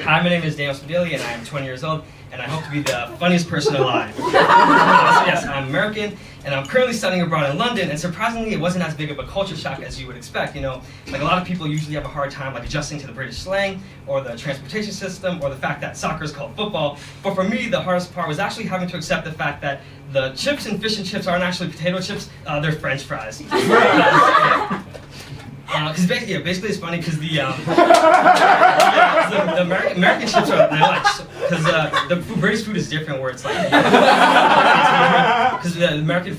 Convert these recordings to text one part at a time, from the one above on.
Hi, my name is Daniel Spadilli, and I am 20 years old, and I hope to be the funniest person alive. So yes, I'm American, and I'm currently studying abroad in London, and surprisingly, it wasn't as big of a culture shock as you would expect. You know, like a lot of people usually have a hard time like adjusting to the British slang, or the transportation system, or the fact that soccer is called football. But for me, the hardest part was actually having to accept the fact that the chips and fish and chips aren't actually potato chips, they're French fries. Because basically it's funny because the American chips are because the British food is different where it's like because the American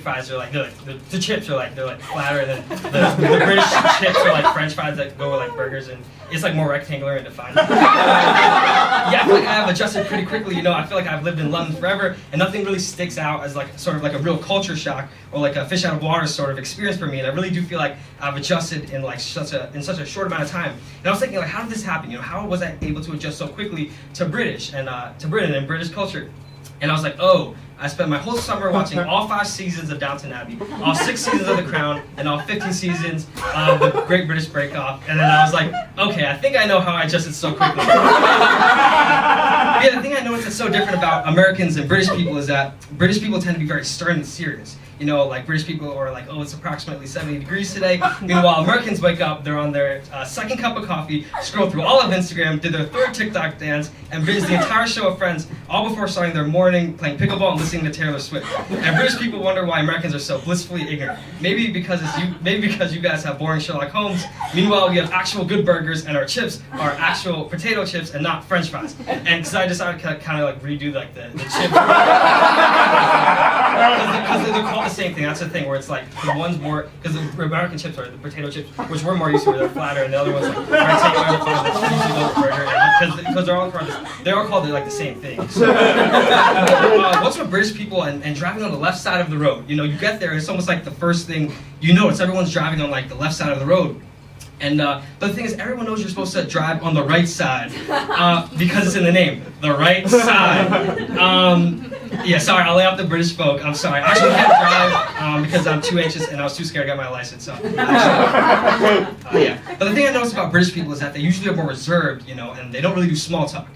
fries are like the chips are like they're like flatter than the British chips are like French fries that go with like burgers, and it's like more rectangular and defined. Yeah, I feel like I have adjusted pretty quickly. You know, I feel like I've lived in London forever, and nothing really sticks out as like sort of like a real culture shock or like a fish out of water sort of experience for me. And I really do feel like I've adjusted in like such a short amount of time. And I was thinking like, how did this happen? You know, how was I able to adjust so quickly to British and to Britain and British culture? And I was like, oh, I spent my whole summer watching all 5 seasons of Downton Abbey, all 6 seasons of The Crown, and all 15 seasons of The Great British Bake Off. And then I was like, okay, I think I know how I adjusted so quickly. Yeah, the thing I noticed that's so different about Americans and British people is that British people tend to be very stern and serious. You know, like British people are like, oh, it's approximately 70 degrees today. Meanwhile, Americans wake up, they're on their second cup of coffee, scroll through all of Instagram, did their 3rd TikTok dance, and binge the entire show of Friends, all before starting their morning playing pickleball and listening to Taylor Swift. And British people wonder why Americans are so blissfully ignorant. Maybe because you guys have boring Sherlock Holmes. Meanwhile, we have actual good burgers, and our chips are actual potato chips and not French fries. And because I decided to kind of like redo like the chips. Because they're called the same thing. That's the thing where it's like the one's more because the American chips are the potato chips, which we're more used to, where they're flatter, and the other ones like rectangular, because they're all called like the same thing. So, what's with British people and driving on the left side of the road? You know, you get there, and it's almost like the first thing you notice. Everyone's driving on like the left side of the road. And but the thing is, everyone knows you're supposed to drive on the right side because it's in the name, the right side. Yeah, sorry, I'll lay off the British folk. I'm sorry. I actually can't drive because I'm too anxious and I was too scared to get my license. So, yeah. But the thing I noticed about British people is that they usually are more reserved, you know, and they don't really do small talk.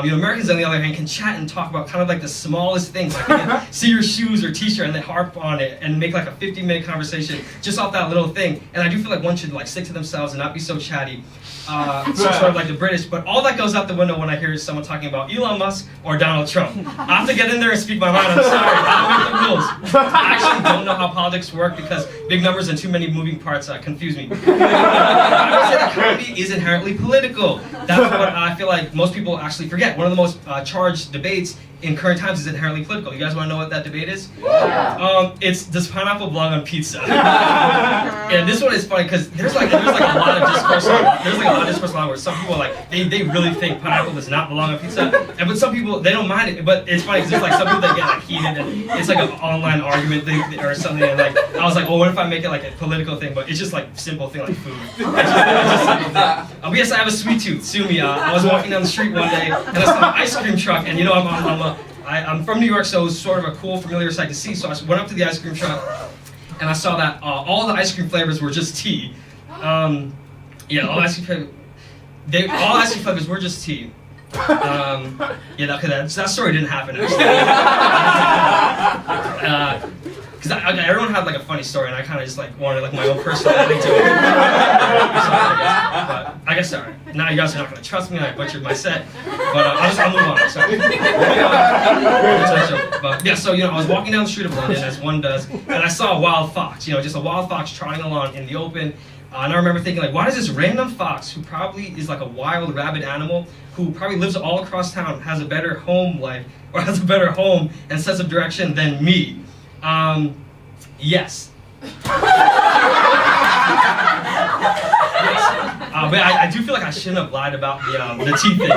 You know, Americans, on the other hand, can chat and talk about kind of like the smallest things. Like they can see your shoes or t-shirt and they harp on it and make like a 50-minute conversation just off that little thing. And I do feel like one should like stick to themselves and not be so chatty. Sort of like the British, but all that goes out the window when I hear someone talking about Elon Musk or Donald Trump. I have to get in there and speak my mind. I'm sorry, I don't make the rules. I actually don't know how politics work because big numbers and too many moving parts confuse me. I would say that comedy is inherently political. That's what I feel like most people actually forget. One of the most charged debates in current times is inherently political. You guys want to know what that debate is? Yeah. It's does pineapple belong on pizza? And this one is funny because there's like a lot of discourse. There's like a lot of discourse online where some people like they really think pineapple does not belong on pizza, and but some people they don't mind it. But it's funny because there's like some people that get like heated and it's like an online argument thing or something. And like I was like, well, what if I make it like a political thing? But it's just like simple thing like food. It's just simple thing. But yes, I have a sweet tooth. Sue me. I was walking down the street one day and I saw an ice cream truck, and you know I'm from New York, so it was sort of a cool, familiar sight to see. So I went up to the ice cream truck, and I saw that all the ice cream flavors were just tea. Yeah, all ice cream flavors were just tea. Yeah, that story didn't happen actually. Because everyone had like a funny story, and I kind of just like wanted like my own personal ending to it. But I guess sorry. Now you guys are not going to trust me. I butchered my set, but I'll move on. Sorry. But yeah, so you know, I was walking down the street of London as one does, and I saw a wild fox. You know, just a wild fox trotting along in the open. And I remember thinking, like, why does this random fox, who probably is like a wild, rabid animal, who probably lives all across town, has a better home life, or has a better home and sense of direction than me? Yes. But I do feel like I shouldn't have lied about the teeth thing.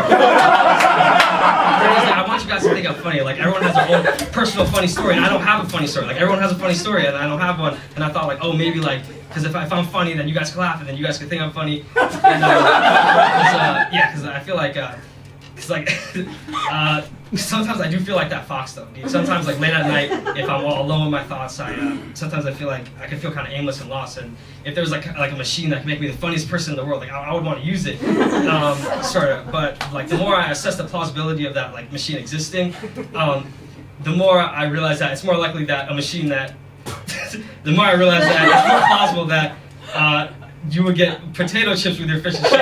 I want you guys to think I'm funny. Like, everyone has their own personal funny story, and I don't have a funny story. Like, everyone has a funny story, and I don't have one. And I thought, like, oh, maybe, like, because if I'm funny, then you guys can laugh, and then you guys can think I'm funny. And, yeah, because I feel like, because like, sometimes I do feel like that fox though. Dude. Sometimes like late at night, if I'm all alone with my thoughts, sometimes I feel like I can feel kind of aimless and lost. And if there was like a machine that could make me the funniest person in the world, like I would want to use it, sort of. But like the more I assess the plausibility of that like machine existing, the more I realize that it's more likely that a machine that, the more I realize that it's more plausible that you would get potato chips with your fish and chips.